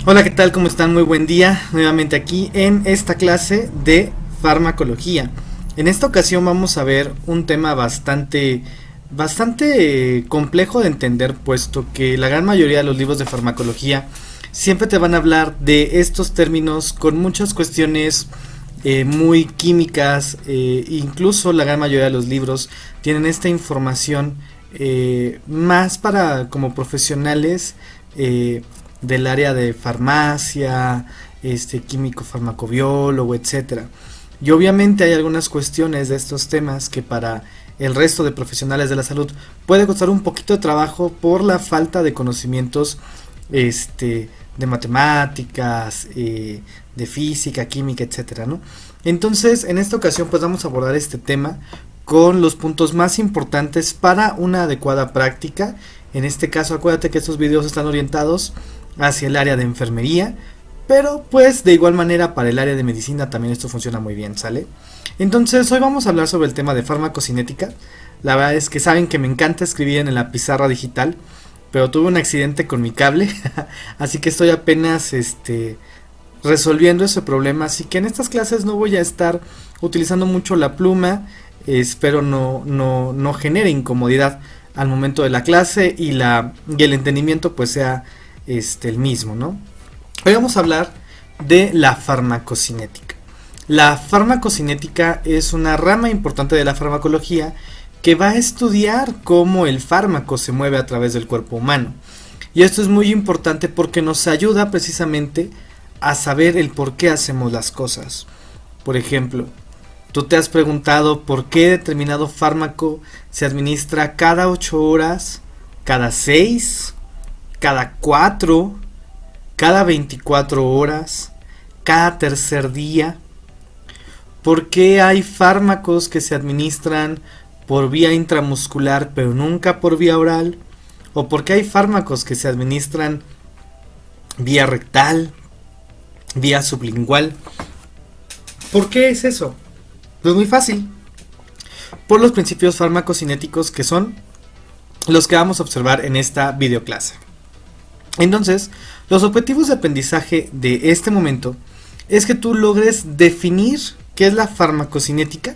Hola, ¿qué tal? ¿Cómo están? Muy buen día. Nuevamente aquí en esta clase de farmacología. En esta ocasión vamos a ver un tema bastante complejo de entender, puesto que la gran mayoría de los libros de farmacología siempre te van a hablar de estos términos con muchas cuestiones muy químicas. Incluso la gran mayoría de los libros tienen esta información más para como profesionales. Del área de farmacia, químico farmacobiólogo, etcétera. Y obviamente hay algunas cuestiones de estos temas que para el resto de profesionales de la salud puede costar un poquito de trabajo por la falta de conocimientos de matemáticas, de física, química, etcétera, ¿no? Entonces, en esta ocasión pues vamos a abordar este tema con los puntos más importantes para una adecuada práctica. En este caso, acuérdate que estos videos están orientados hacia el área de enfermería, pero pues de igual manera para el área de medicina también esto funciona muy bien, ¿sale? Entonces hoy vamos a hablar sobre el tema de farmacocinética. La verdad es que saben que me encanta escribir en la pizarra digital, pero tuve un accidente con mi cable, así que estoy apenas resolviendo ese problema, así que en estas clases no voy a estar utilizando mucho la pluma. Espero no genere incomodidad al momento de la clase y el entendimiento pues sea el mismo, ¿no? Hoy vamos a hablar de la farmacocinética. La farmacocinética es una rama importante de la farmacología que va a estudiar cómo el fármaco se mueve a través del cuerpo humano. Y esto es muy importante porque nos ayuda precisamente a saber el por qué hacemos las cosas. Por ejemplo, ¿tú te has preguntado por qué determinado fármaco se administra cada 8 horas, cada 6, cada 4, cada 24 horas, cada tercer día? ¿Por qué hay fármacos que se administran por vía intramuscular pero nunca por vía oral? ¿O por qué hay fármacos que se administran vía rectal, vía sublingual? ¿Por qué es eso? Pues muy fácil. Por los principios farmacocinéticos que son los que vamos a observar en esta videoclase. Entonces, los objetivos de aprendizaje de este momento es que tú logres definir qué es la farmacocinética,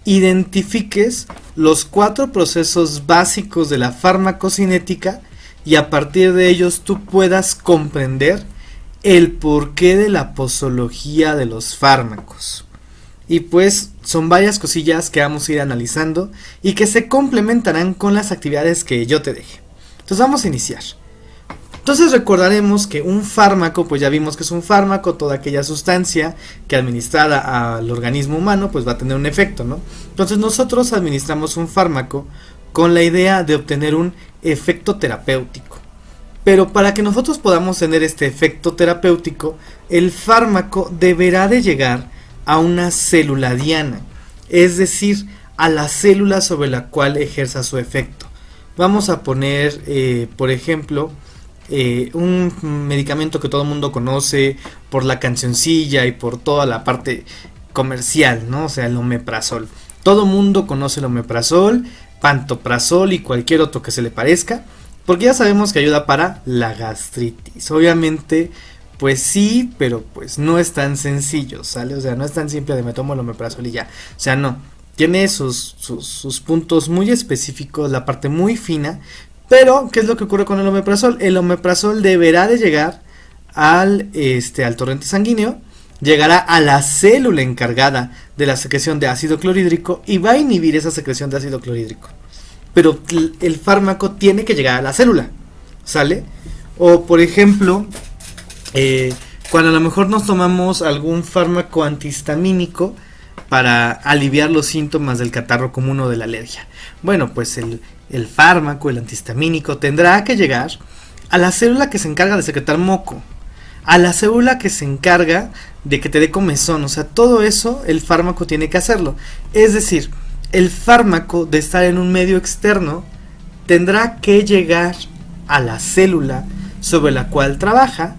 identifiques los 4 procesos básicos de la farmacocinética y a partir de ellos tú puedas comprender el porqué de la posología de los fármacos. Y pues son varias cosillas que vamos a ir analizando y que se complementarán con las actividades que yo te deje. Entonces vamos a iniciar. Entonces recordaremos que un fármaco, pues ya vimos que es un fármaco, toda aquella sustancia que administrada al organismo humano pues va a tener un efecto, ¿no? Entonces nosotros administramos un fármaco con la idea de obtener un efecto terapéutico. Pero para que nosotros podamos tener este efecto terapéutico, el fármaco deberá de llegar a una célula diana, es decir, a la célula sobre la cual ejerza su efecto. Vamos a poner, por ejemplo, un medicamento que todo el mundo conoce por la cancioncilla y por toda la parte comercial, ¿no? O sea, el omeprazol. Todo el mundo conoce el omeprazol, pantoprazol y cualquier otro que se le parezca, porque ya sabemos que ayuda para la gastritis. Obviamente, pues sí, pero pues no es tan sencillo, ¿sale? O sea, no es tan simple de me tomo el omeprazol y ya. O sea, no. Tiene sus puntos muy específicos, la parte muy fina. Pero, ¿qué es lo que ocurre con el omeprazol? El omeprazol deberá de llegar al torrente sanguíneo, llegará a la célula encargada de la secreción de ácido clorhídrico y va a inhibir esa secreción de ácido clorhídrico. Pero el fármaco tiene que llegar a la célula, ¿sale? O, por ejemplo, cuando a lo mejor nos tomamos algún fármaco antihistamínico para aliviar los síntomas del catarro común o de la alergia. Bueno, pues el fármaco, el antihistamínico, tendrá que llegar a la célula que se encarga de secretar moco, a la célula que se encarga de que te dé comezón. O sea, todo eso el fármaco tiene que hacerlo. Es decir, el fármaco, de estar en un medio externo, tendrá que llegar a la célula sobre la cual trabaja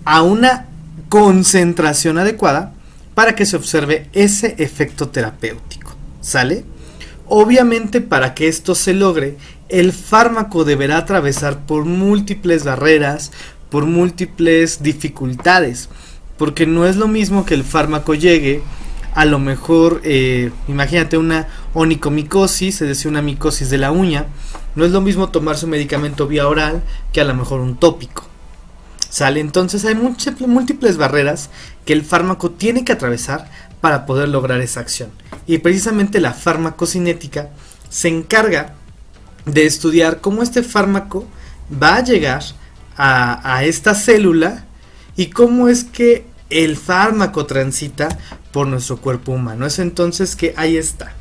a una concentración adecuada para que se observe ese efecto terapéutico, ¿sale? Obviamente, para que esto se logre, el fármaco deberá atravesar por múltiples barreras, por múltiples dificultades, porque no es lo mismo que el fármaco llegue a lo mejor, imagínate una onicomicosis, es decir, una micosis de la uña. No es lo mismo tomar su medicamento vía oral que a lo mejor un tópico, ¿sale? Entonces hay múltiples barreras que el fármaco tiene que atravesar para poder lograr esa acción. Y precisamente la farmacocinética se encarga de estudiar cómo este fármaco va a llegar a esta célula y cómo es que el fármaco transita por nuestro cuerpo humano. Es entonces que ahí está.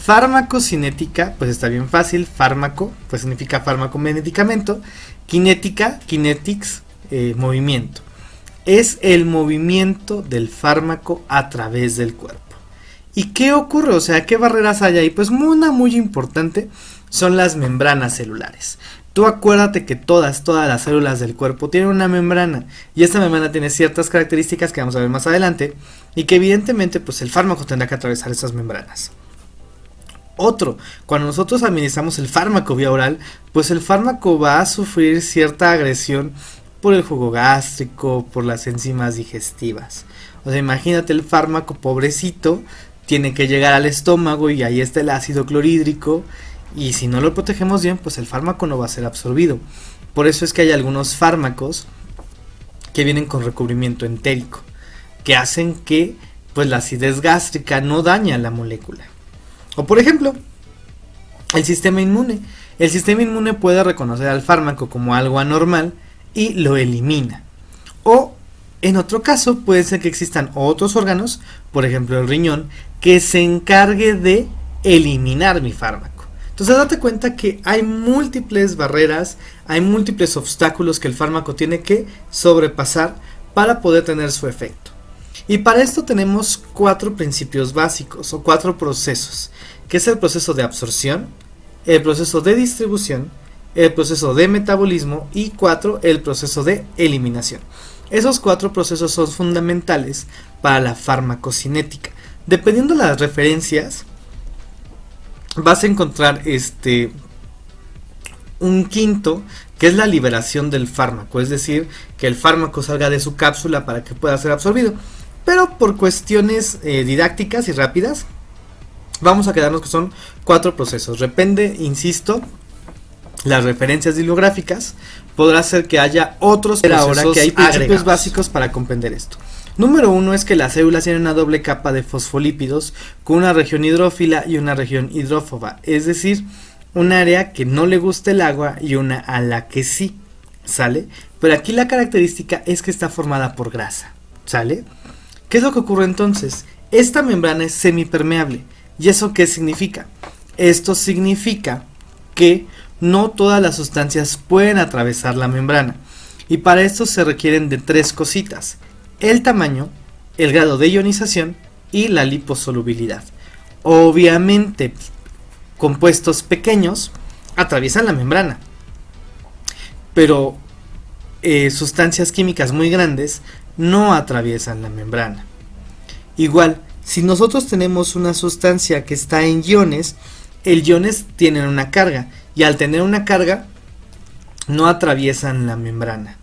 Farmacocinética, pues está bien fácil. Fármaco, pues significa fármaco, medicamento. Kinética, kinetics, movimiento. Es el movimiento del fármaco a través del cuerpo. ¿Y qué ocurre? O sea, ¿qué barreras hay ahí? Pues una muy importante son las membranas celulares. Tú acuérdate que todas las células del cuerpo tienen una membrana, y esta membrana tiene ciertas características que vamos a ver más adelante, y que evidentemente pues el fármaco tendrá que atravesar esas membranas. Otro, cuando nosotros administramos el fármaco vía oral, pues el fármaco va a sufrir cierta agresión por el jugo gástrico, por las enzimas digestivas. O sea, imagínate el fármaco, pobrecito, tiene que llegar al estómago y ahí está el ácido clorhídrico, y si no lo protegemos bien, pues el fármaco no va a ser absorbido. Por eso es que hay algunos fármacos que vienen con recubrimiento entérico, que hacen que pues la acidez gástrica no dañe a la molécula. O por ejemplo, el sistema inmune. El sistema inmune puede reconocer al fármaco como algo anormal y lo elimina. O en otro caso puede ser que existan otros órganos, por ejemplo el riñón, que se encargue de eliminar mi fármaco. Entonces date cuenta que hay múltiples barreras, hay múltiples obstáculos que el fármaco tiene que sobrepasar para poder tener su efecto. Y para esto tenemos 4 principios básicos o 4 procesos, que es el proceso de absorción, el proceso de distribución, el proceso de metabolismo y 4, el proceso de eliminación. Esos 4 procesos son fundamentales para la farmacocinética. Dependiendo de las referencias, vas a encontrar un quinto, que es la liberación del fármaco, es decir, que el fármaco salga de su cápsula para que pueda ser absorbido. Pero por cuestiones didácticas y rápidas, vamos a quedarnos que son 4 procesos. Depende, insisto, las referencias bibliográficas, podrá ser que haya otros procesos. Ahora que hay principios básicos para comprender esto. Número 1 es que las células tienen una doble capa de fosfolípidos con una región hidrófila y una región hidrófoba, es decir, un área que no le gusta el agua y una a la que sí, ¿sale? Pero aquí la característica es que está formada por grasa, ¿sale? ¿Qué es lo que ocurre entonces? Esta membrana es semipermeable. ¿Y eso qué significa? Esto significa que no todas las sustancias pueden atravesar la membrana, y para esto se requieren de 3 cositas: el tamaño, el grado de ionización y la liposolubilidad. Obviamente, compuestos pequeños atraviesan la membrana, pero sustancias químicas muy grandes no atraviesan la membrana. Igual, si nosotros tenemos una sustancia que está en iones, el iones tienen una carga, y al tener una carga no atraviesan la membrana,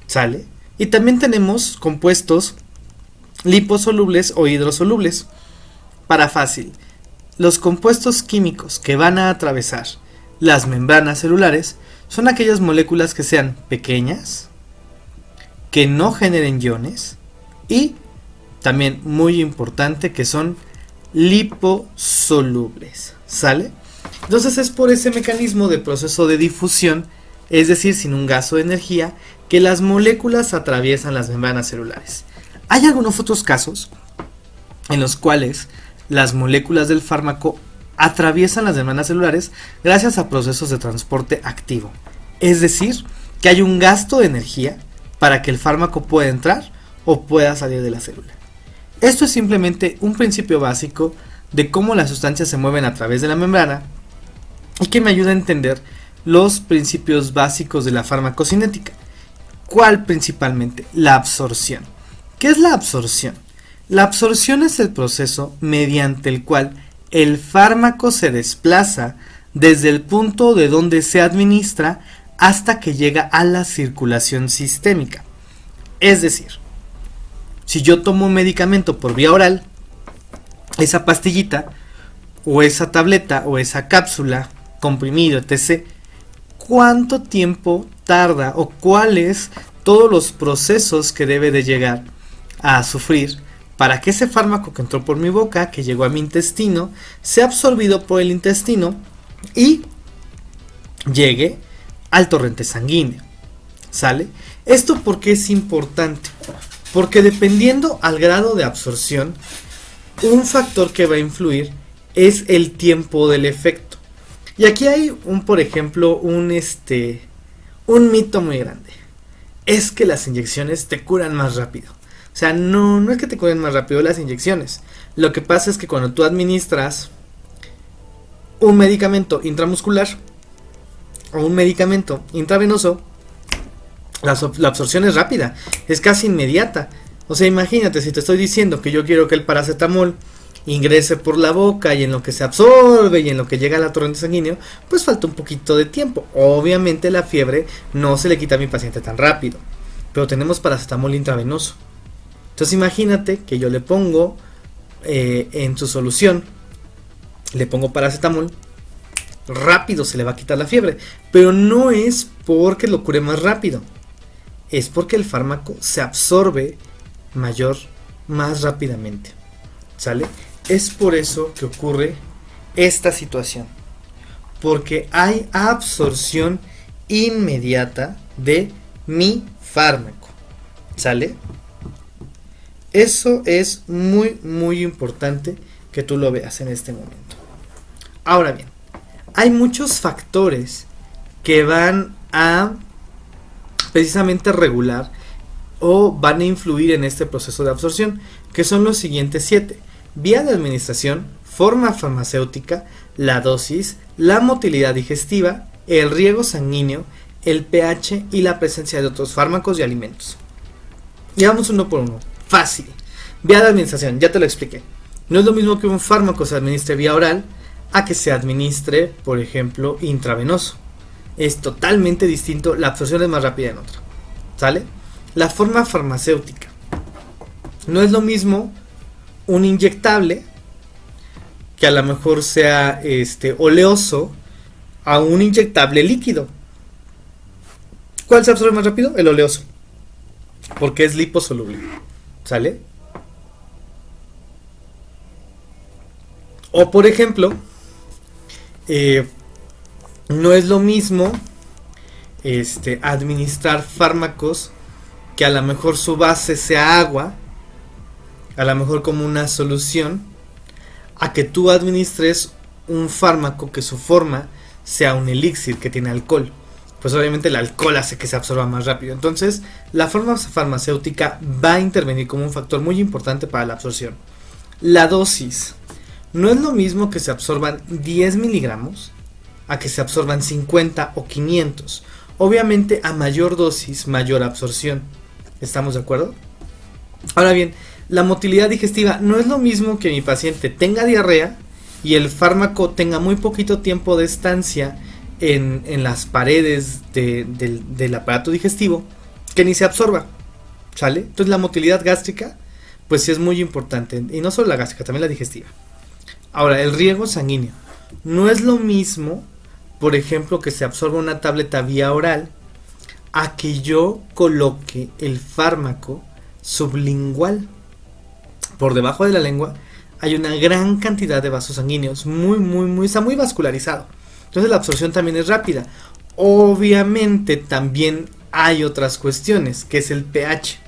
¿sale? Y también tenemos compuestos liposolubles o hidrosolubles. Para fácil, los compuestos químicos que van a atravesar las membranas celulares son aquellas moléculas que sean pequeñas, que no generen iones, y también muy importante, que son liposolubles, ¿sale? Entonces es por ese mecanismo de proceso de difusión, es decir, sin un gasto de energía, que las moléculas atraviesan las membranas celulares. Hay algunos otros casos en los cuales las moléculas del fármaco atraviesan las membranas celulares gracias a procesos de transporte activo. Es decir, que hay un gasto de energía para que el fármaco pueda entrar o pueda salir de la célula. Esto es simplemente un principio básico de cómo las sustancias se mueven a través de la membrana y que me ayuda a entender los principios básicos de la farmacocinética. ¿Cuál principalmente? La absorción. ¿Qué es la absorción? La absorción es el proceso mediante el cual el fármaco se desplaza desde el punto de donde se administra hasta que llega a la circulación sistémica. Es decir, si yo tomo un medicamento por vía oral, esa pastillita o esa tableta o esa cápsula, comprimido, etc., ¿cuánto tiempo tarda o cuáles todos los procesos que debe de llegar a sufrir para que ese fármaco que entró por mi boca, que llegó a mi intestino, sea absorbido por el intestino y llegue al torrente sanguíneo? ¿Sale? ¿Esto por qué es importante? Porque dependiendo al grado de absorción, un factor que va a influir es el tiempo del efecto. Y aquí hay por ejemplo, un mito muy grande. Es que las inyecciones te curan más rápido. O sea, no es que te curen más rápido las inyecciones. Lo que pasa es que cuando tú administras un medicamento intramuscular o un medicamento intravenoso, la absorción es rápida, es casi inmediata. O sea, imagínate, si te estoy diciendo que yo quiero que el paracetamol ingrese por la boca y en lo que se absorbe y en lo que llega al torrente sanguíneo, pues falta un poquito de tiempo. Obviamente la fiebre no se le quita a mi paciente tan rápido, pero tenemos paracetamol intravenoso. Entonces imagínate que yo le pongo en su solución, le pongo paracetamol, rápido se le va a quitar la fiebre, pero no es porque lo cure más rápido, es porque el fármaco se absorbe más rápidamente, ¿sale? Es por eso que ocurre esta situación, porque hay absorción inmediata de mi fármaco, ¿sale? Eso es muy importante que tú lo veas en este momento. Ahora bien, hay muchos factores que van a precisamente regular o van a influir en este proceso de absorción, que son los siguientes 7: vía de administración, forma farmacéutica, la dosis, la motilidad digestiva, el riego sanguíneo, el pH y la presencia de otros fármacos y alimentos. Y vamos uno por uno. Fácil. Vía de administración, ya te lo expliqué. No es lo mismo que un fármaco se administre vía oral a que se administre, por ejemplo, intravenoso. Es totalmente distinto, la absorción es más rápida en otra. ¿Sale? La forma farmacéutica. No es lo mismo un inyectable, que a lo mejor sea oleoso, a un inyectable líquido. ¿Cuál se absorbe más rápido? El oleoso, porque es liposoluble. ¿Sale? O por ejemplo, no es lo mismo administrar fármacos que a lo mejor su base sea agua, a lo mejor como una solución, a que tú administres un fármaco que su forma sea un elixir que tiene alcohol. Pues obviamente el alcohol hace que se absorba más rápido. Entonces, la forma farmacéutica va a intervenir como un factor muy importante para la absorción. La dosis. No es lo mismo que se absorban 10 miligramos a que se absorban 50 o 500. Obviamente, a mayor dosis, mayor absorción. ¿Estamos de acuerdo? Ahora bien, la motilidad digestiva no es lo mismo que mi paciente tenga diarrea y el fármaco tenga muy poquito tiempo de estancia en las paredes del aparato digestivo, que ni se absorba, ¿sale? Entonces la motilidad gástrica pues sí es muy importante, y no solo la gástrica, también la digestiva. Ahora, el riego sanguíneo. No es lo mismo, por ejemplo, que se absorba una tableta vía oral a que yo coloque el fármaco sublingual. Por debajo de la lengua hay una gran cantidad de vasos sanguíneos, está muy vascularizado. Entonces la absorción también es rápida. Obviamente también hay otras cuestiones, que es el pH.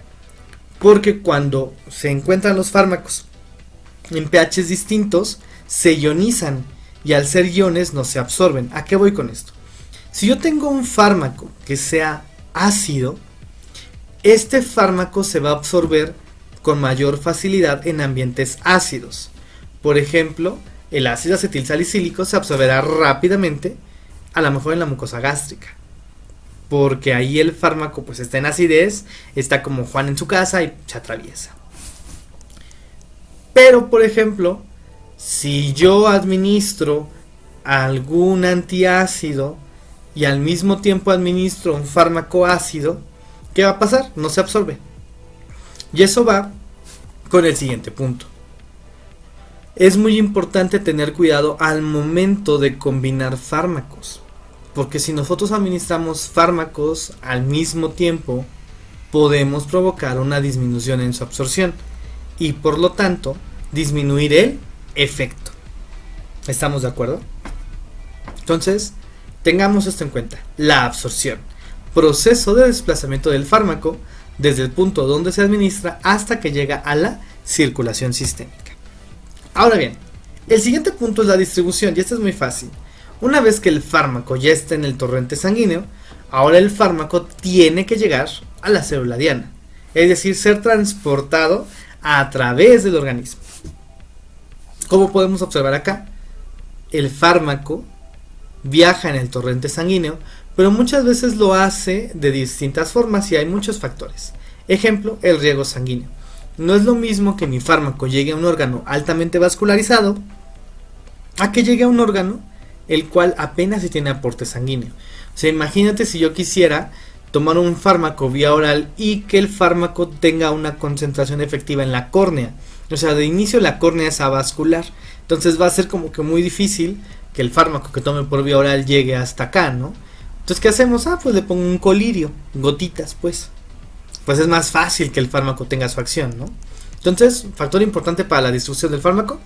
Porque cuando se encuentran los fármacos en pHs distintos, se ionizan. Y al ser iones no se absorben. ¿A qué voy con esto? Si yo tengo un fármaco que sea ácido, este fármaco se va a absorber con mayor facilidad en ambientes ácidos. Por ejemplo, el ácido acetilsalicílico se absorberá rápidamente, a lo mejor en la mucosa gástrica, porque ahí el fármaco pues está en acidez, está como Juan en su casa y se atraviesa. Pero por ejemplo, si yo administro algún antiácido y al mismo tiempo administro un fármaco ácido, ¿qué va a pasar? No se absorbe. Y eso va con el siguiente punto. Es muy importante tener cuidado al momento de combinar fármacos, porque si nosotros administramos fármacos al mismo tiempo, podemos provocar una disminución en su absorción y por lo tanto disminuir el efecto. ¿Estamos de acuerdo? Entonces, tengamos esto en cuenta. La absorción, proceso de desplazamiento del fármaco desde el punto donde se administra hasta que llega a la circulación sistémica. Ahora bien, el siguiente punto es la distribución, y esto es muy fácil. Una vez que el fármaco ya está en el torrente sanguíneo, ahora el fármaco tiene que llegar a la célula diana, es decir, ser transportado a través del organismo. Como podemos observar acá, el fármaco viaja en el torrente sanguíneo, pero muchas veces lo hace de distintas formas y hay muchos factores. Ejemplo, el riego sanguíneo. No es lo mismo que mi fármaco llegue a un órgano altamente vascularizado a que llegue a un órgano el cual apenas si tiene aporte sanguíneo. O sea, imagínate si yo quisiera tomar un fármaco vía oral y que el fármaco tenga una concentración efectiva en la córnea. O sea, de inicio la córnea es avascular. Entonces va a ser como que muy difícil que el fármaco que tome por vía oral llegue hasta acá, ¿no? Entonces, ¿qué hacemos? Pues le pongo un colirio, gotitas, pues es más fácil que el fármaco tenga su acción, ¿no? Entonces, factor importante para la distribución del fármaco,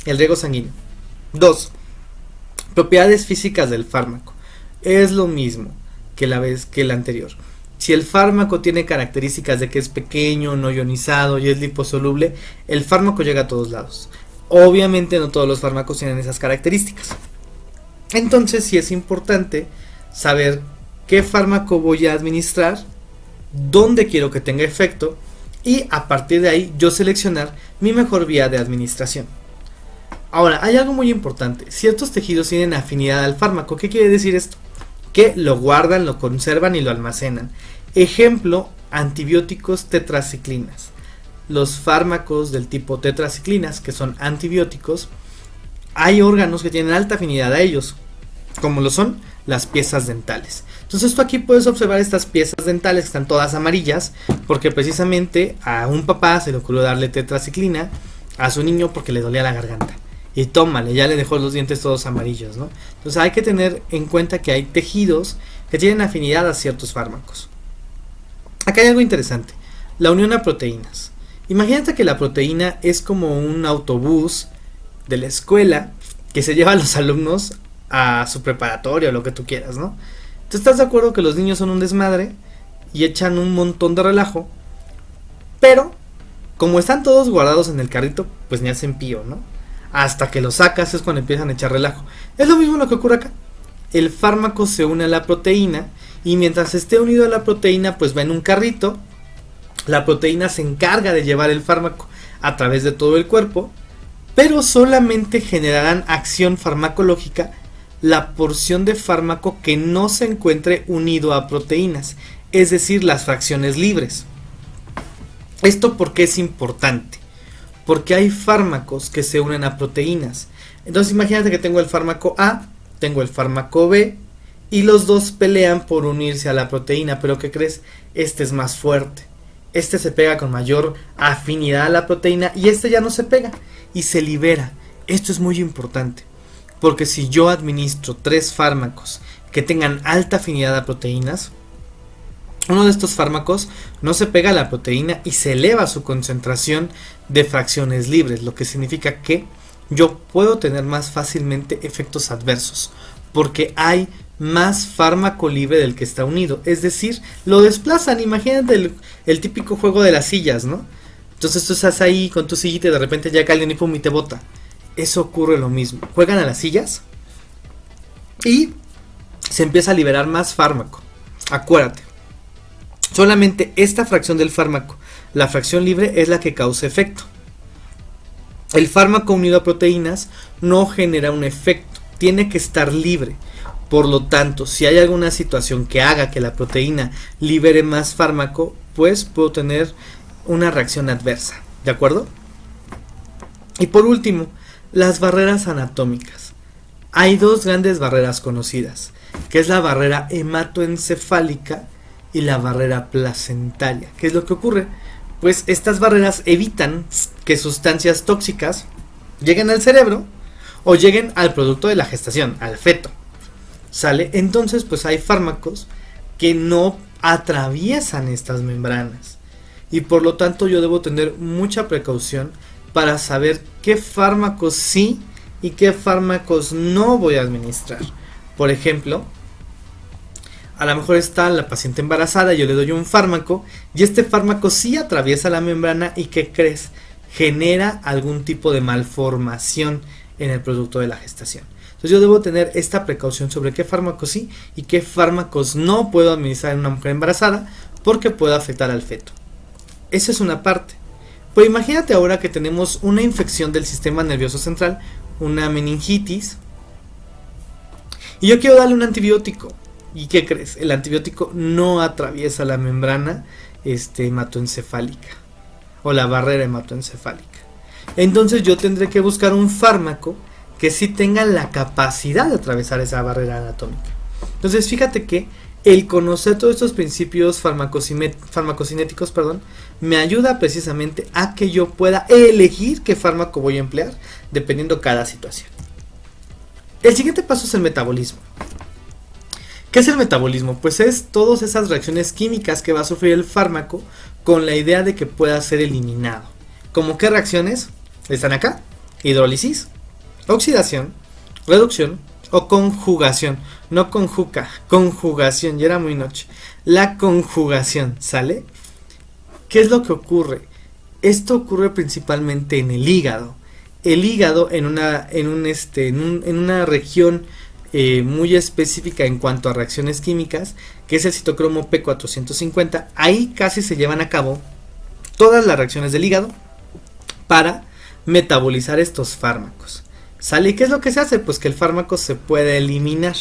el riego sanguíneo. 2. Propiedades físicas del fármaco. Es lo mismo que la vez que el anterior. Si el fármaco tiene características de que es pequeño, no ionizado y es liposoluble, el fármaco llega a todos lados. Obviamente no todos los fármacos tienen esas características. Entonces sí es importante saber qué fármaco voy a administrar, dónde quiero que tenga efecto y a partir de ahí yo seleccionar mi mejor vía de administración. Ahora, hay algo muy importante. Ciertos tejidos tienen afinidad al fármaco. ¿Qué quiere decir esto? Que lo guardan, lo conservan y lo almacenan. Ejemplo, antibióticos tetraciclinas. Los fármacos del tipo tetraciclinas, que son antibióticos, hay órganos que tienen alta afinidad a ellos, como lo son las piezas dentales. Entonces tú aquí puedes observar estas piezas dentales que están todas amarillas, porque precisamente a un papá se le ocurrió darle tetraciclina a su niño porque le dolía la garganta. Y tómale, ya le dejó los dientes todos amarillos, ¿no? Entonces hay que tener en cuenta que hay tejidos que tienen afinidad a ciertos fármacos. Acá hay algo interesante, la unión a proteínas. Imagínate que la proteína es como un autobús de la escuela que se lleva a los alumnos a su preparatoria o lo que tú quieras, ¿no? ¿Tú estás de acuerdo que los niños son un desmadre y echan un montón de relajo? Pero, como están todos guardados en el carrito, pues ni hacen pío, ¿no? Hasta que los sacas es cuando empiezan a echar relajo. Es lo mismo lo que ocurre acá. El fármaco se une a la proteína y mientras esté unido a la proteína, pues va en un carrito. La proteína se encarga de llevar el fármaco a través de todo el cuerpo, pero solamente generarán acción farmacológica la porción de fármaco que no se encuentre unido a proteínas, es decir, las fracciones libres. ¿Esto por qué es importante? Porque hay fármacos que se unen a proteínas. Entonces imagínate que tengo el fármaco A, tengo el fármaco B, y los dos pelean por unirse a la proteína, pero ¿qué crees? Este es más fuerte. Este se pega con mayor afinidad a la proteína y este ya no se pega y se libera. Esto es muy importante, porque si yo administro 3 fármacos que tengan alta afinidad a proteínas, uno de estos fármacos no se pega a la proteína y se eleva su concentración de fracciones libres, lo que significa que yo puedo tener más fácilmente efectos adversos, porque hay más fármaco libre del que está unido, es decir, lo desplazan. Imagínate el típico juego de las sillas, ¿no? Entonces tú estás ahí con tu sillita y de repente llega alguien y pum y te bota. Eso ocurre lo mismo, juegan a las sillas y se empieza a liberar más fármaco. Acuérdate, solamente esta fracción del fármaco, la fracción libre, es la que causa efecto. El fármaco unido a proteínas no genera un efecto, tiene que estar libre. Por lo tanto, si hay alguna situación que haga que la proteína libere más fármaco, pues puedo tener una reacción adversa, ¿de acuerdo? Y por último, las barreras anatómicas. Hay 2 grandes barreras conocidas. que es la barrera hematoencefálica y la barrera placentaria. ¿Qué es lo que ocurre? Pues estas barreras evitan que sustancias tóxicas lleguen al cerebro o lleguen al producto de la gestación, al feto. ¿Sale? Entonces, pues hay fármacos que no atraviesan estas membranas. Y por lo tanto yo debo tener mucha precaución para saber qué fármacos sí y qué fármacos no voy a administrar. Por ejemplo, a lo mejor está la paciente embarazada, yo le doy un fármaco y este fármaco sí atraviesa la membrana y ¿qué crees? Genera algún tipo de malformación en el producto de la gestación. Entonces yo debo tener esta precaución sobre qué fármacos sí y qué fármacos no puedo administrar en una mujer embarazada porque puede afectar al feto. Esa es una parte. Pues imagínate ahora que tenemos una infección del sistema nervioso central, una meningitis, y yo quiero darle un antibiótico. ¿Y qué crees? El antibiótico no atraviesa la membrana hematoencefálica o la barrera hematoencefálica. Entonces yo tendré que buscar un fármaco que sí tenga la capacidad de atravesar esa barrera anatómica. Entonces fíjate que el conocer todos estos principios farmacocinéticos, me ayuda precisamente a que yo pueda elegir qué fármaco voy a emplear dependiendo cada situación. El siguiente paso es el metabolismo. ¿Qué es el metabolismo? Pues es todas esas reacciones químicas que va a sufrir el fármaco con la idea de que pueda ser eliminado. ¿Cómo qué reacciones? Están acá: hidrólisis, oxidación, reducción o conjugación. No conjuga, conjugación, ya era muy noche. La conjugación, ¿sale? ¿Qué es lo que ocurre? Esto ocurre principalmente en el hígado. El hígado en una región muy específica en cuanto a reacciones químicas, que es el citocromo P450, ahí casi se llevan a cabo todas las reacciones del hígado para metabolizar estos fármacos. ¿Sale? ¿Y qué es lo que se hace? Pues que el fármaco se puede eliminar.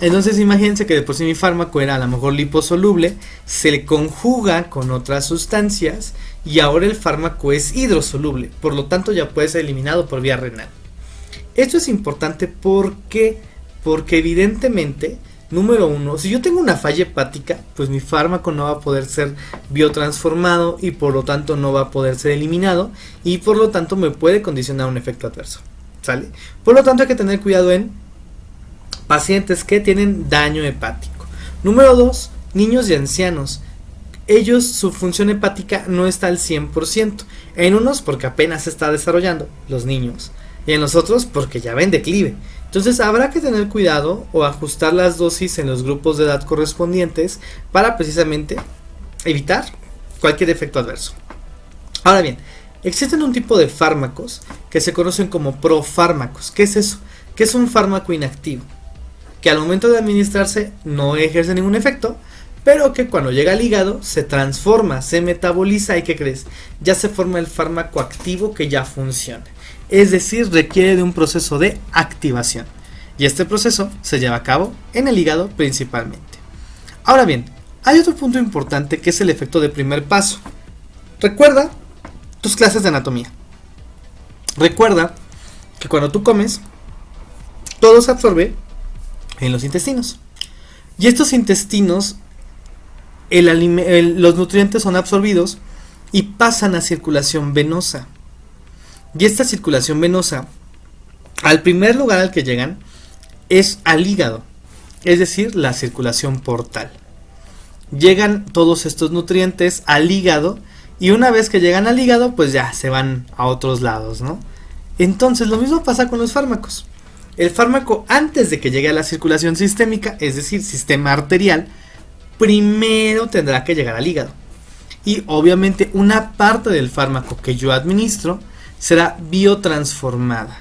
Entonces imagínense que de por sí mi fármaco era a lo mejor liposoluble, se le conjuga con otras sustancias y ahora el fármaco es hidrosoluble, por lo tanto ya puede ser eliminado por vía renal. Esto es importante porque evidentemente, número uno, si yo tengo una falla hepática, pues mi fármaco no va a poder ser biotransformado y por lo tanto no va a poder ser eliminado y por lo tanto me puede condicionar un efecto adverso. ¿Sale? Por lo tanto hay que tener cuidado en pacientes que tienen daño hepático. Número 2, niños y ancianos. Ellos, su función hepática no está al 100%. En unos porque apenas se está desarrollando, los niños. Y en los otros porque ya ven declive. Entonces habrá que tener cuidado o ajustar las dosis en los grupos de edad correspondientes para precisamente evitar cualquier efecto adverso. Ahora bien, existen un tipo de fármacos que se conocen como profármacos. ¿Qué es eso? Que es un fármaco inactivo, que al momento de administrarse no ejerce ningún efecto, pero que cuando llega al hígado se transforma, se metaboliza y ¿qué crees? Ya se forma el fármaco activo que ya funciona. Es decir, requiere de un proceso de activación. Y este proceso se lleva a cabo en el hígado principalmente. Ahora bien, hay otro punto importante que es el efecto de primer paso. Recuerda tus clases de anatomía. Recuerda que cuando tú comes, todo se absorbe en los intestinos. Y estos intestinos, los nutrientes son absorbidos y pasan a circulación venosa. Y esta circulación venosa, al primer lugar al que llegan, es al hígado. Es decir, la circulación portal. Llegan todos estos nutrientes al hígado y una vez que llegan al hígado, pues ya se van a otros lados, ¿no? Entonces lo mismo pasa con los fármacos. El fármaco, antes de que llegue a la circulación sistémica, es decir, sistema arterial, primero tendrá que llegar al hígado. Y obviamente una parte del fármaco que yo administro será biotransformada.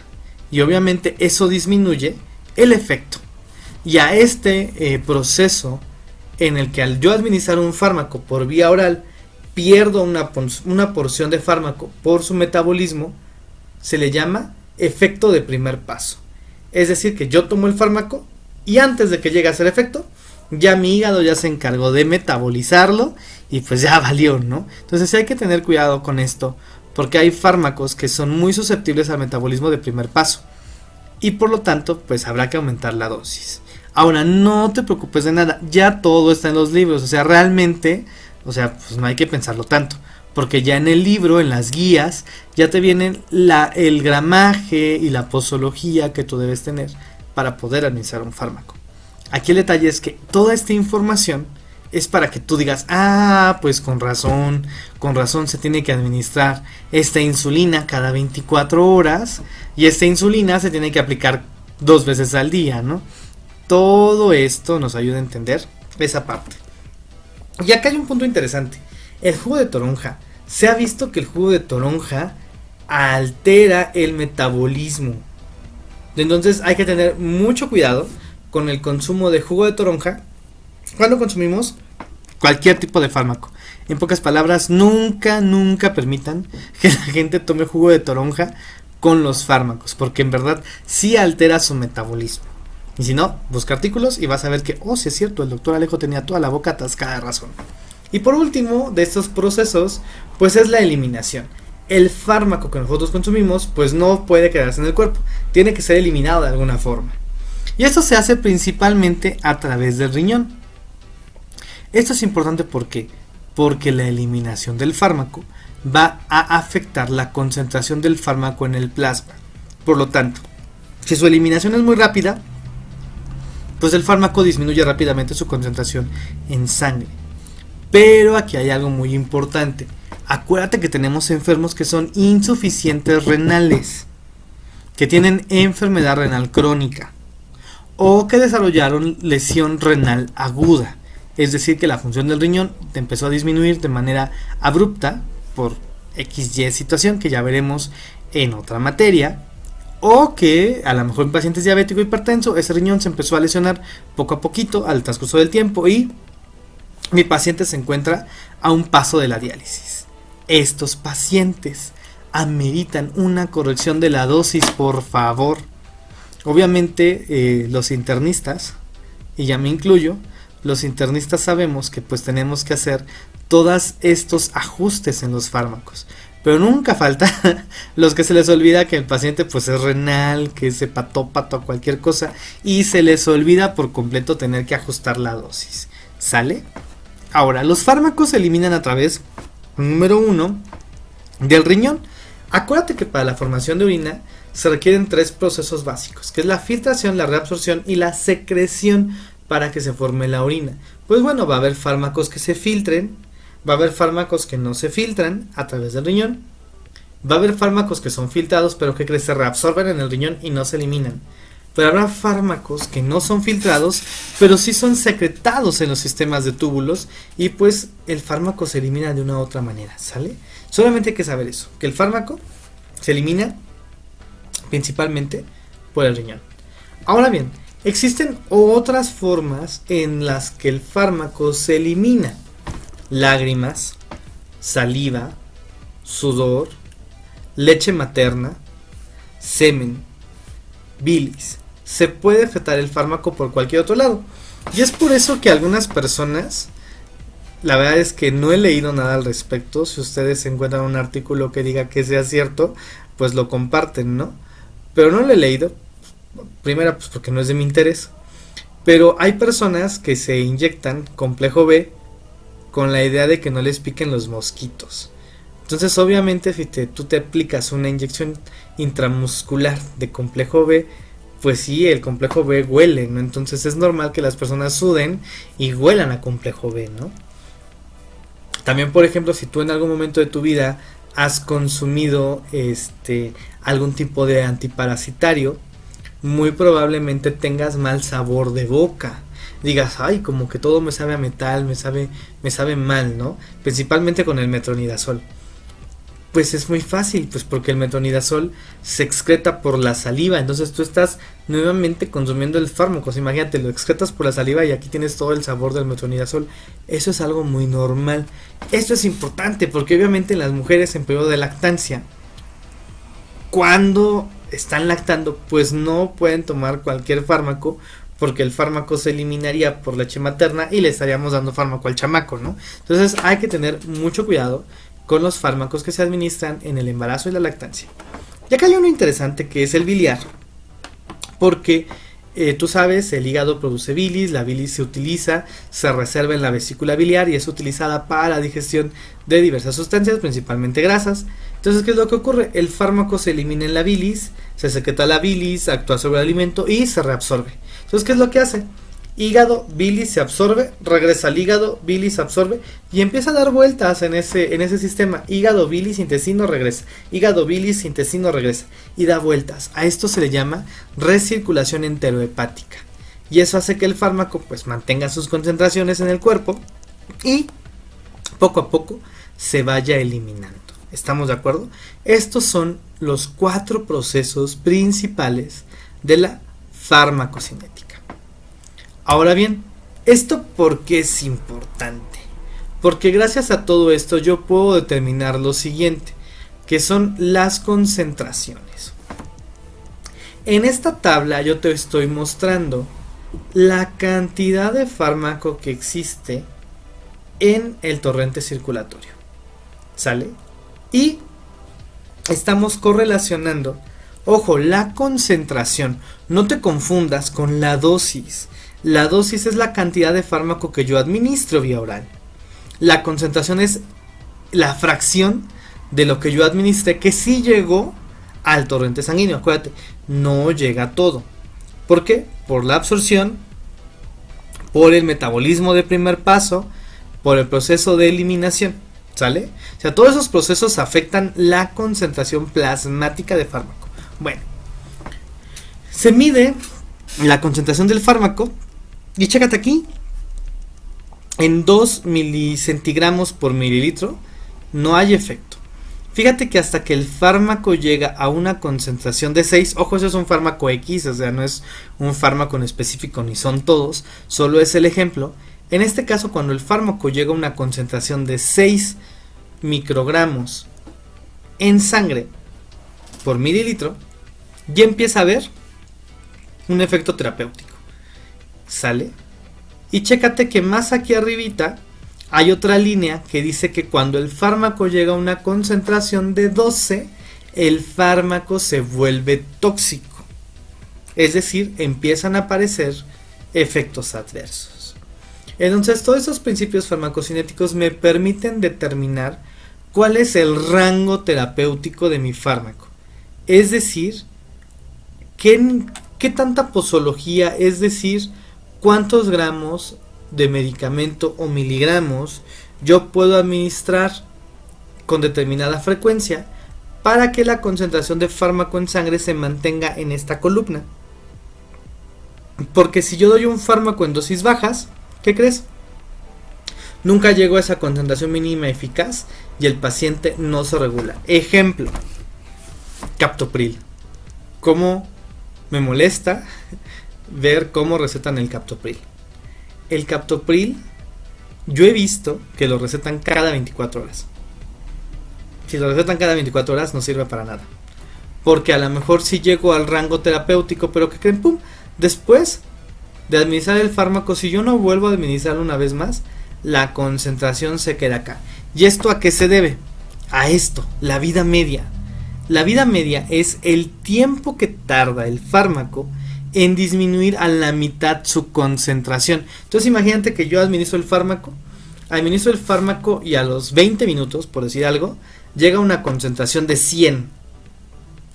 Y obviamente eso disminuye el efecto. Y a este proceso en el que al yo administrar un fármaco por vía oral pierdo una porción de fármaco por su metabolismo, se le llama efecto de primer paso. Es decir, que yo tomo el fármaco y antes de que llegue a hacer efecto, ya mi hígado ya se encargó de metabolizarlo y pues ya valió, ¿no? Entonces sí hay que tener cuidado con esto, porque hay fármacos que son muy susceptibles al metabolismo de primer paso y por lo tanto pues habrá que aumentar la dosis. Ahora, no te preocupes de nada, ya todo está en los libros, o sea, realmente, o sea, pues no hay que pensarlo tanto, porque ya en el libro, en las guías, ya te vienen el gramaje y la posología que tú debes tener para poder administrar un fármaco. Aquí el detalle es que toda esta información es para que tú digas, pues con razón se tiene que administrar esta insulina cada 24 horas y esta insulina se tiene que aplicar 2 veces al día, ¿no? Todo esto nos ayuda a entender esa parte. Y acá hay un punto interesante. El jugo de toronja. Se ha visto que el jugo de toronja altera el metabolismo. Entonces hay que tener mucho cuidado con el consumo de jugo de toronja cuando consumimos cualquier tipo de fármaco. En pocas palabras, nunca permitan que la gente tome jugo de toronja con los fármacos, porque en verdad sí altera su metabolismo. Y si no, busca artículos y vas a ver que, sí es cierto, el doctor Alejo tenía toda la boca atascada de razón. Y por último, de estos procesos, pues es la eliminación. El fármaco que nosotros consumimos, pues no puede quedarse en el cuerpo, tiene que ser eliminado de alguna forma. Y esto se hace principalmente a través del riñón. Esto es importante porque la eliminación del fármaco va a afectar la concentración del fármaco en el plasma. Por lo tanto, si su eliminación es muy rápida, pues el fármaco disminuye rápidamente su concentración en sangre. Pero aquí hay algo muy importante. Acuérdate que tenemos enfermos que son insuficientes renales, que tienen enfermedad renal crónica o que desarrollaron lesión renal aguda. Es decir, que la función del riñón te empezó a disminuir de manera abrupta por XY situación que ya veremos en otra materia. O que a lo mejor en pacientes diabéticos hipertenso ese riñón se empezó a lesionar poco a poquito al transcurso del tiempo y mi paciente se encuentra a un paso de la diálisis. Estos pacientes ameritan una corrección de la dosis, por favor. Obviamente los internistas, y ya me incluyo, los internistas sabemos que pues tenemos que hacer todos estos ajustes en los fármacos. Pero nunca falta los que se les olvida que el paciente pues es renal, que es hepatópato, cualquier cosa, y se les olvida por completo tener que ajustar la dosis. ¿Sale? Ahora, los fármacos se eliminan a través, número 1, del riñón. Acuérdate que para la formación de orina se requieren 3 procesos básicos, que es la filtración, la reabsorción y la secreción para que se forme la orina. Pues bueno, va a haber fármacos que se filtren, va a haber fármacos que no se filtran a través del riñón, va a haber fármacos que son filtrados pero que se reabsorben en el riñón y no se eliminan. Pero habrá fármacos que no son filtrados, pero sí son secretados en los sistemas de túbulos y pues el fármaco se elimina de una u otra manera, ¿sale? Solamente hay que saber eso, que el fármaco se elimina principalmente por el riñón. Ahora bien, existen otras formas en las que el fármaco se elimina. Lágrimas, saliva, sudor, leche materna, semen, bilis. Se puede afectar el fármaco por cualquier otro lado. Y es por eso que algunas personas, la verdad es que no he leído nada al respecto. Si ustedes encuentran un artículo que diga que sea cierto, pues lo comparten, ¿no? Pero no lo he leído. Primero, pues porque no es de mi interés. Pero hay personas que se inyectan complejo B con la idea de que no les piquen los mosquitos. Entonces, obviamente, si tú te aplicas una inyección intramuscular de complejo B, pues sí, el complejo B huele, ¿no? Entonces es normal que las personas suden y huelan a complejo B, ¿no? También, por ejemplo, si tú en algún momento de tu vida has consumido algún tipo de antiparasitario, muy probablemente tengas mal sabor de boca. Digas, ay, como que todo me sabe a metal, me sabe mal, ¿no? Principalmente con el metronidazol. Pues es muy fácil, pues porque el metronidazol se excreta por la saliva, entonces tú estás nuevamente consumiendo el fármaco. O sea, imagínate, lo excretas por la saliva y aquí tienes todo el sabor del metronidazol. Eso es algo muy normal. Esto es importante porque obviamente las mujeres en periodo de lactancia, cuando están lactando, pues no pueden tomar cualquier fármaco, porque el fármaco se eliminaría por leche materna y le estaríamos dando fármaco al chamaco, ¿no? Entonces hay que tener mucho cuidado con los fármacos que se administran en el embarazo y la lactancia. Y acá hay uno interesante que es el biliar, porque Tú sabes, el hígado produce bilis, la bilis se utiliza, se reserva en la vesícula biliar y es utilizada para la digestión de diversas sustancias, principalmente grasas. Entonces, ¿qué es lo que ocurre? El fármaco se elimina en la bilis, se secreta la bilis, actúa sobre el alimento y se reabsorbe. Entonces, ¿qué es lo que hace? Hígado, bilis se absorbe, regresa al hígado, bilis se absorbe y empieza a dar vueltas en ese sistema. Hígado, bilis, intestino, regresa. Hígado, bilis, intestino, regresa. Y da vueltas. A esto se le llama recirculación enterohepática. Y eso hace que el fármaco pues mantenga sus concentraciones en el cuerpo y poco a poco se vaya eliminando. ¿Estamos de acuerdo? Estos son los 4 procesos principales de la farmacocinética. Ahora bien, ¿esto por qué es importante? Porque gracias a todo esto yo puedo determinar lo siguiente, que son las concentraciones. En esta tabla yo te estoy mostrando la cantidad de fármaco que existe en el torrente circulatorio. ¿Sale? Y estamos correlacionando, ojo, la concentración, no te confundas con la dosis. La dosis es la cantidad de fármaco que yo administro vía oral. La concentración es la fracción de lo que yo administré que sí llegó al torrente sanguíneo. Acuérdate, no llega todo. ¿Por qué? Por la absorción, por el metabolismo de primer paso, por el proceso de eliminación. ¿Sale? O sea, todos esos procesos afectan la concentración plasmática de fármaco. Bueno, se mide la concentración del fármaco y chécate aquí, en 2 milicentigramos por mililitro no hay efecto. Fíjate que hasta que el fármaco llega a una concentración de 6, ojo, eso es un fármaco X, o sea, no es un fármaco en específico ni son todos, solo es el ejemplo. En este caso, cuando el fármaco llega a una concentración de 6 microgramos en sangre por mililitro, ya empieza a haber un efecto terapéutico. ¿Sale? Y chécate que más aquí arribita hay otra línea que dice que cuando el fármaco llega a una concentración de 12, el fármaco se vuelve tóxico. Es decir, empiezan a aparecer efectos adversos. Entonces, todos esos principios farmacocinéticos me permiten determinar cuál es el rango terapéutico de mi fármaco. Es decir, qué tanta posología, es decir, cuántos gramos de medicamento o miligramos yo puedo administrar con determinada frecuencia para que la concentración de fármaco en sangre se mantenga en esta columna. Porque si yo doy un fármaco en dosis bajas, ¿qué crees? Nunca llego a esa concentración mínima eficaz y el paciente no se regula. Ejemplo, captopril. ¿Cómo me molesta ver cómo recetan el captopril? El captopril, yo he visto que lo recetan cada 24 horas. Si lo recetan cada 24 horas no sirve para nada. Porque a lo mejor sí llego al rango terapéutico, pero ¿qué creen? ¡Pum! Después de administrar el fármaco, si yo no vuelvo a administrarlo una vez más, la concentración se queda acá. ¿Y esto a qué se debe? A esto, la vida media. La vida media es el tiempo que tarda el fármaco en disminuir a la mitad su concentración. Entonces imagínate que yo administro el fármaco y a los 20 minutos, por decir algo, llega a una concentración de 100.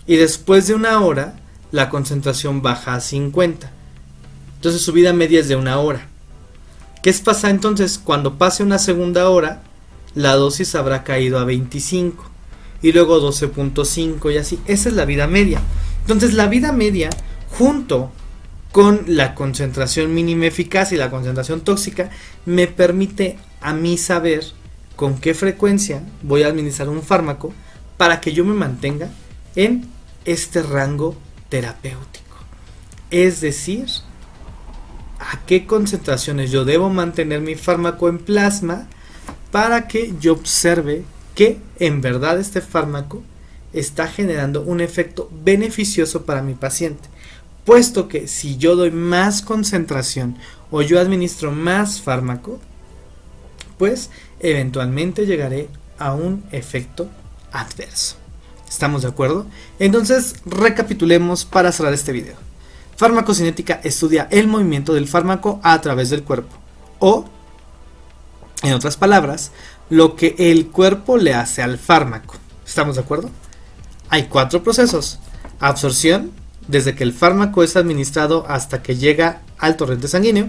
Y después de una hora, la concentración baja a 50. Entonces su vida media es de una hora. ¿Qué pasa entonces? Cuando pase una segunda hora, la dosis habrá caído a 25. Y luego 12.5 y así. Esa es la vida media. Entonces la vida media, junto con la concentración mínima eficaz y la concentración tóxica, me permite a mí saber con qué frecuencia voy a administrar un fármaco para que yo me mantenga en este rango terapéutico. Es decir, a qué concentraciones yo debo mantener mi fármaco en plasma para que yo observe que en verdad este fármaco está generando un efecto beneficioso para mi paciente, puesto que si yo doy más concentración o yo administro más fármaco, pues eventualmente llegaré a un efecto adverso. ¿Estamos de acuerdo? Entonces recapitulemos para cerrar este video. Farmacocinética estudia el movimiento del fármaco a través del cuerpo, o, en otras palabras, lo que el cuerpo le hace al fármaco. ¿Estamos de acuerdo? Hay 4 procesos: absorción, desde que el fármaco es administrado hasta que llega al torrente sanguíneo;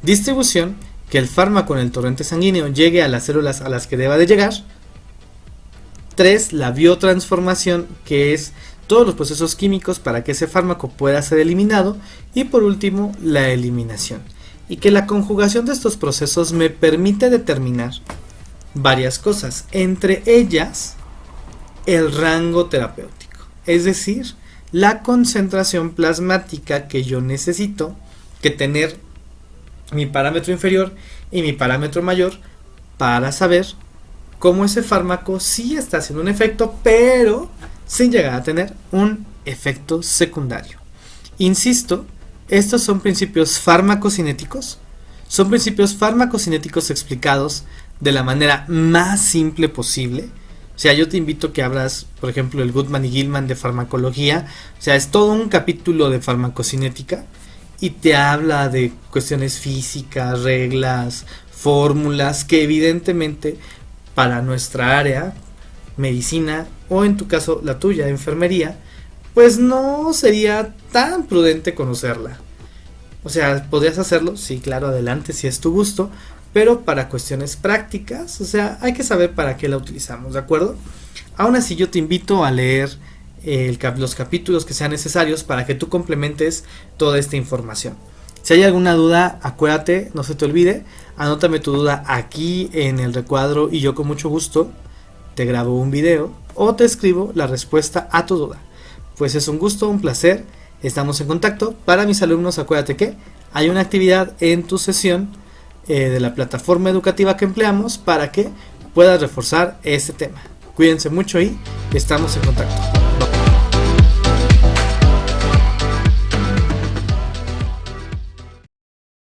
distribución, que el fármaco en el torrente sanguíneo llegue a las células a las que deba de llegar; 3, la biotransformación, que es todos los procesos químicos para que ese fármaco pueda ser eliminado; y por último, la eliminación, y que la conjugación de estos procesos me permite determinar varias cosas, entre ellas el rango terapéutico, es decir, la concentración plasmática que yo necesito que tener mi parámetro inferior y mi parámetro mayor para saber cómo ese fármaco sí está haciendo un efecto, pero sin llegar a tener un efecto secundario. Insisto, estos son principios farmacocinéticos, explicados de la manera más simple posible. O sea, yo te invito a que abras, por ejemplo, el Goodman y Gilman de farmacología. O sea, es todo un capítulo de farmacocinética y te habla de cuestiones físicas, reglas, fórmulas, que evidentemente para nuestra área, medicina, o en tu caso la tuya, enfermería, pues no sería tan prudente conocerla. O sea, ¿podrías hacerlo? Sí, claro, adelante, si es tu gusto, pero para cuestiones prácticas, o sea, hay que saber para qué la utilizamos, ¿de acuerdo? Aún así, yo te invito a leer los capítulos que sean necesarios para que tú complementes toda esta información. Si hay alguna duda, acuérdate, no se te olvide, anótame tu duda aquí en el recuadro y yo con mucho gusto te grabo un video o te escribo la respuesta a tu duda. Pues es un gusto, un placer, estamos en contacto. Para mis alumnos, acuérdate que hay una actividad en tu sesión de la plataforma educativa que empleamos para que puedas reforzar este tema. Cuídense mucho y estamos en contacto.